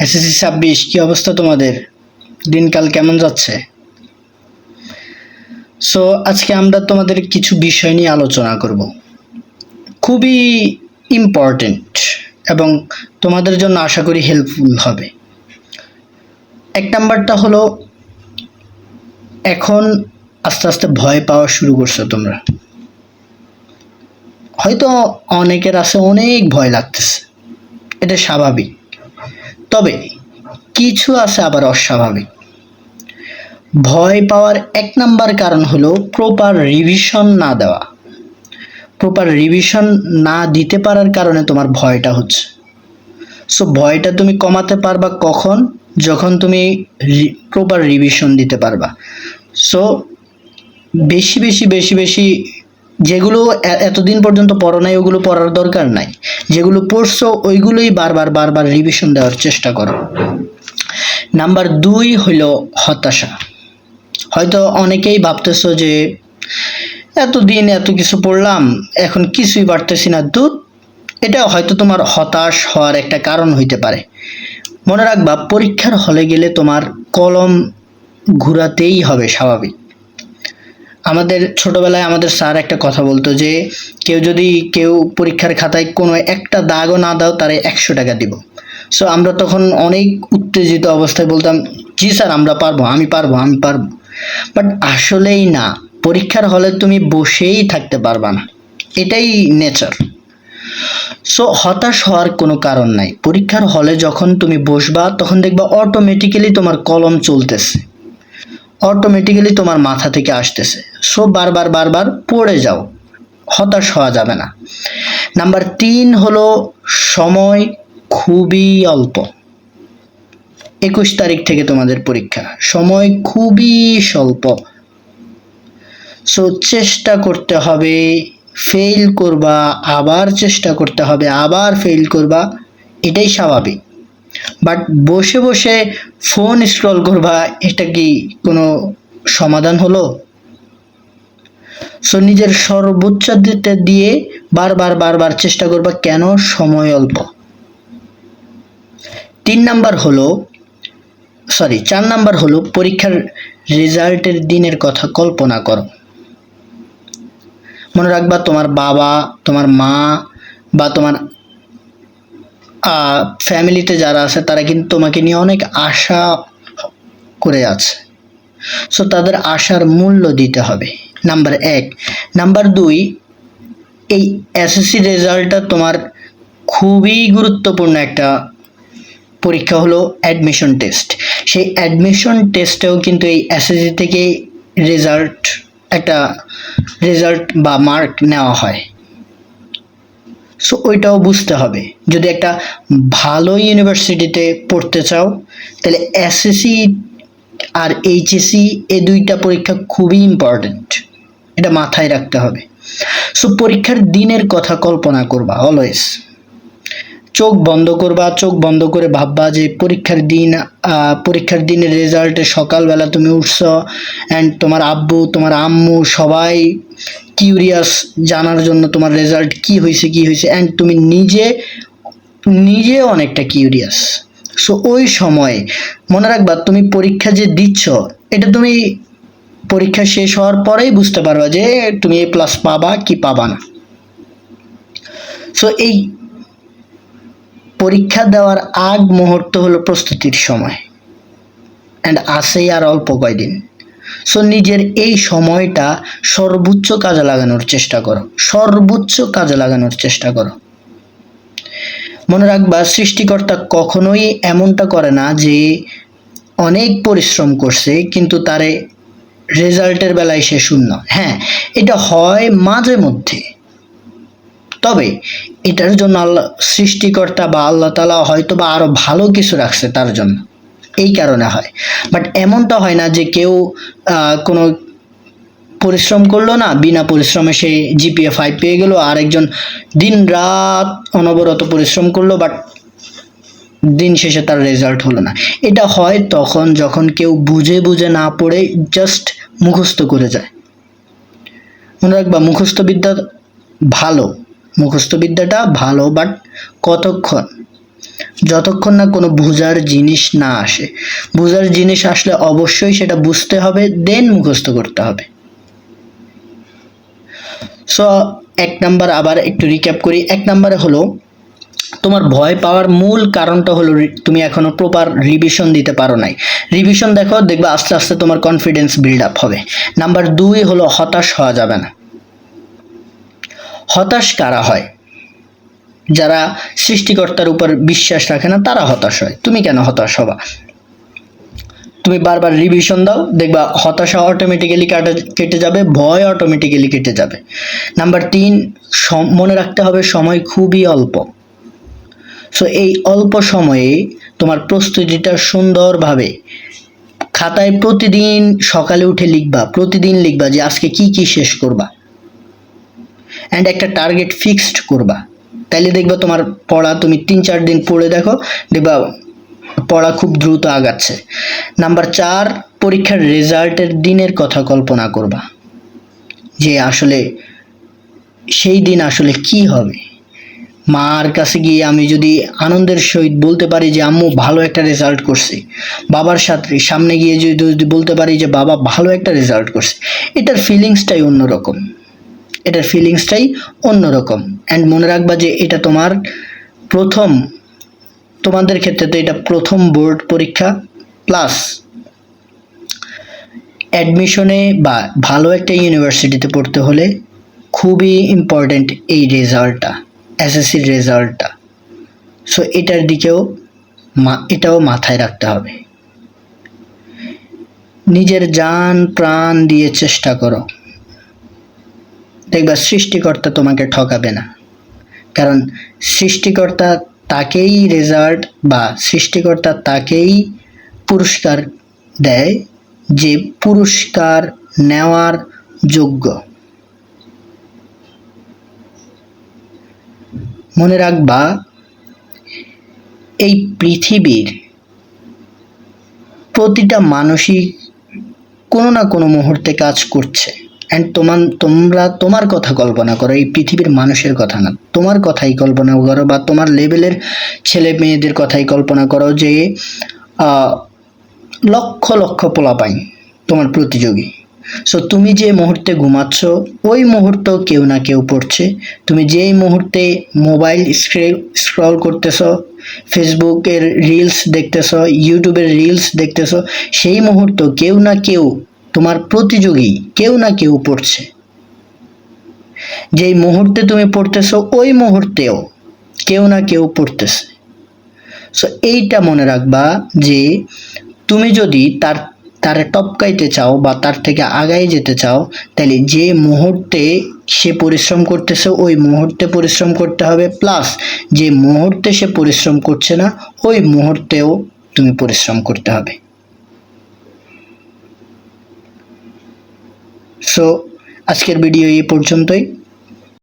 SSC 26 কি অবস্থা তোমাদের? দিনকাল কেমন যাচ্ছে? সো আজকে আমরা তোমাদের কিছু বিষয় নিয়ে আলোচনা করব, খুবই ইম্পর্টেন্ট এবং তোমাদের জন্য আশা করি হেল্পফুল হবে। এক নাম্বারটা হলো, এখন আস্তে আস্তে ভয় পাওয়া শুরু করছো তোমরা। হয়তো অনেকের আছে অনেক ভয় লাগতেছে, এটা স্বাভাবিক। তবে কিছু আছে আবার অস্বাভাবিক। ভয় পাওয়ার এক নাম্বার কারণ হলো প্রপার রিভিশন না দেওয়া। প্রপার রিভিশন না দিতে পারার কারণে তোমার ভয়টা হচ্ছে। সো ভয়টা তুমি কমাতে পারবা কখন? যখন তুমি প্রপার রিভিশন দিতে পারবা। সো বেশি বেশি বেশি বেশি যেগুলো এতদিন পর্যন্ত পড়ো নাই ওগুলো পড়ার দরকার নাই, যেগুলো পড়ছো ওইগুলোই বারবার বারবার রিভিশন দেওয়ার চেষ্টা করো। নাম্বার 2 হলো হতাশা। হয়তো অনেকেই ভাবতেছো যে এতদিন এত কিছু পড়লাম, এখন কিছুই পারতেছি না, দূর। এটা হয়তো তোমার হতাশ হওয়ার একটা কারণ হইতে পারে। মনে রাখবা, পরীক্ষার হলে গেলে তোমার কলম ঘুরাতেই হবে, স্বাভাবিক। আমাদের ছোটবেলায় আমাদের স্যার একটা কথা বলতো যে কেউ পরীক্ষার খাতায় কোনো একটা দাগও না দাও, তারে 100 টাকা দিব। সো আমরা তখন অনেক উত্তেজিত অবস্থায় বলতাম, জি স্যার আমরা পারবো, আমি পারবো, আমি পারবো। বাট আসলেই না, পরীক্ষার হলে তুমি বসেই থাকতে পারবা না, এটাই নেচার। সো হতাশ হওয়ার কোনো কারণ নাই। পরীক্ষার হলে যখন তুমি বসবা তখন দেখবা অটোমেটিক্যালি তোমার কলম চলতেছে, অটোমেটিক্যালি তোমার মাথা থেকে আসতেছে। সো বারবার বারবার পড়ে যাও, হতাশ হওয়া যাবে না। নাম্বার 3 হলো সময় খুবই অল্প। 21 তারিখ থেকে তোমাদের পরীক্ষা, সময় খুবই স্বল্প। সো চেষ্টা করতে হবে, ফেল করবা, আবার চেষ্টা করতে হবে, আবার ফেল করবা, এটাই স্বাভাবিক। বাট বসে বসে ফোন স্ক্রল করবা, এটা কি কোনো সমাধান হলো? সো নিজের সর্বোচ্চ দিয়ে বারবার বারবার চেষ্টা করবা, কেন? সময় অল্প। 4 নাম্বার হলো পরীক্ষার রেজাল্টের দিনের কথা কল্পনা করো। মনে রাখবা, তোমার বাবা, তোমার মা বা তোমার ফ্যামিলিতে যারা আছে তারা কিন্তু তোমাকে নিয়ে অনেক আশা করে আছে। সো তাদের আশার মূল্য দিতে হবে, নাম্বার 1। নাম্বার 2, এই এসএসসি রেজাল্টটা তোমার খুবই গুরুত্বপূর্ণ একটা পরীক্ষা, হলো অ্যাডমিশন টেস্ট। সেই অ্যাডমিশন টেস্টেও কিন্তু এই এসএসসি থেকে রেজাল্ট বা মার্ক নেওয়া হয়। সো ওইটাও বুঝতে হবে। যদি একটা ভালো ইউনিভার্সিটিতে পড়তে চাও, তাহলে এসএসসি আর এইচএসসি এই দুইটা পরীক্ষা খুবই ইম্পর্টেন্ট, এটা মাথায় রাখতে হবে। সো পরীক্ষার দিনের কথা কল্পনা করবা অলওয়েজ। চোখ বন্ধ করবা, চোখ বন্ধ করে ভাববা যে পরীক্ষার দিনের রেজাল্টে সকালবেলা তুমি উঠছো, অ্যান্ড তোমার আব্বু, তোমার আম্মু সবাই কিউরিয়াস জানার জন্য তোমার রেজাল্ট কি হয়েছে অ্যান্ড তুমি নিজে অনেকটা কিউরিয়াস। সো ওই সময় মনে রাখবা, তুমি পরীক্ষা যে দিচ্ছ, এটা তুমি পরীক্ষা শেষ হওয়ার পরেই বুঝতে পারবা যে তুমি A+ পাবা কি পাবা না। সো এই পরীক্ষা দেওয়ার আগ মুহূর্ত হলো প্রস্তুতির সময়, অ্যান্ড আসেই আর অল্প কয়দিন। সো নিজের এই সময়টা সর্বোচ্চ কাজে লাগানোর চেষ্টা করো। মনে রাখবা, সৃষ্টিকর্তা কখনোই এমনটা করে না যে অনেক পরিশ্রম করছে কিন্তু তারে রেজাল্টের বেলায় সে শূন্য। হ্যাঁ, এটা হয় মাঝে মধ্যে, তবে এটার জন্য সৃষ্টিকর্তা বা আল্লাহ তাআলা হয়তো বা আরো ভালো কিছু রাখছে তার জন্য, এই কারণে হয়। বাট এমনটা হয় না যে কেউ কোনো পরিশ্রম করলো না, বিনা পরিশ্রমে সে জিপিএ 5 পেয়ে গেল, আর একজন দিন রাত অনবরত পরিশ্রম করলো বাট দিন শেষে তার রেজাল্ট হলো না। এটা হয় তখন যখন কেউ বুঝে বুঝে না পড়ে জাস্ট মুখস্থ করে যায়। মনে রাখবা, মুখস্থ বিদ্যাটা ভালো, বাট কতক্ষণ? যতক্ষণ না কোনো বুঝার জিনিস না আসে। বুঝার জিনিস আসলে অবশ্যই সেটা বুঝতে হবে, দেন মুখস্থ করতে হবে। সো 1 নাম্বার আবার একটু রিক্যাপ করি। 1 নাম্বারে হলো তোমার ভয় পাওয়ার মূল কারণটা হলো তুমি এখনো প্রপার রিভিশন দিতে পারো নাই। রিভিশন দেখবা আস্তে আস্তে তোমার কনফিডেন্স বিল্ড আপ হবে। নাম্বার 2 হলো হতাশ হওয়া যাবে না। হতাশ কারা হয়? যারা সৃষ্টিকর্তার উপর বিশ্বাস রাখে না তারা হতাশ হয়। তুমি কেন হতাশ হবা? তুমি বারবার রিভিশন দাও, দেখবা হতাশা অটোমেটিক্যালি কেটে যাবে, ভয় অটোমেটিক্যালি কেটে যাবে। নাম্বার 3, মনে রাখতে হবে সময় খুবই অল্প। সো এই অল্প সময়ে তোমার প্রস্তুতিটা সুন্দরভাবে খাতায় প্রতিদিন সকালে উঠে লিখবা, প্রতিদিন লিখবা যে আজকে কি কি শেষ করবা, অ্যান্ড একটা টার্গেট ফিক্সড করবা। তাইলে দেখবা তোমার পড়া, তুমি 3-4 দিন পড়ে দেখো, দেখবা পড়া খুব দ্রুত আগাচ্ছে। নাম্বার 4, পরীক্ষার রেজাল্টের দিনের কথা কল্পনা করবা, যে আসলে সেই দিন আসলে কি হবে। মার কাছে গিয়ে আমি যদি আনন্দের সহিত বলতে পারি যে আম্মু ভালো একটা রেজাল্ট করছি, বাবার সামনে গিয়ে যদি বলতে পারি যে বাবা ভালো একটা রেজাল্ট করছে, এটার ফিলিংসটাই অন্যরকম। অ্যান্ড মনে রাখবা যে এটা তোমাদের ক্ষেত্রে তো এটা প্রথম বোর্ড পরীক্ষা, প্লাস অ্যাডমিশনে বা ভালো একটা ইউনিভার্সিটিতে পড়তে হলে খুবই ইম্পর্টেন্ট এই রেজাল্টটা, এসএসসির রেজাল্টটা। সো এটার দিকেও এটাও মাথায় রাখতে হবে। নিজের জান প্রাণ দিয়ে চেষ্টা করো, দেখবা সৃষ্টিকর্তা তোমাকে ঠকাবে না। কারণ সৃষ্টিকর্তা তাকেই রেজাল্ট বা সৃষ্টিকর্তা তাকেই পুরস্কার দেয় যে পুরস্কার নেওয়ার যোগ্য। মনে রাখবা এই পৃথিবীর প্রতিটা মানুষই কোনো না কোনো মুহূর্তে কাজ করছে। অ্যান্ড তোমরা তোমার কথা কল্পনা করো, এই পৃথিবীর মানুষের কথা না, তোমার কথাই কল্পনা করো, বা তোমার লেভেলের ছেলে মেয়েদের কথাই কল্পনা করো যে লক্ষ লক্ষ পোলাপাইন তোমার প্রতিযোগী। সো তুমি যে মুহূর্তে ঘুমাচ্ছ ওই মুহূর্তেও কেউ না কেউ পড়ছে। তুমি যেই মুহূর্তে মোবাইল স্ক্রল করতেছ, ফেসবুকের রিলস দেখতেছ, ইউটিউবের রিলস দেখতেছ, সেই মুহূর্তে কেউ না কেউ তোমার প্রতিযোগী, কেউ না কেউ পড়ছে। যেই মুহূর্তে তুমি পড়তেছ ওই মুহূর্তেও কেউ না কেউ পড়তেছে। সো এইটা মনে রাখবা যে তুমি যদি তার টপকাইতে চাও বা তার থেকে আগায় যেতে চাও, তাহলে যে মুহূর্তে সে পরিশ্রম করতেছে ওই মুহূর্তে পরিশ্রম করতে হবে, প্লাস যে মুহূর্তে সে পরিশ্রম করছে না ওই মুহূর্তেও তুমি পরিশ্রম করতে হবে। সো আজকের ভিডিও এই পর্যন্তই।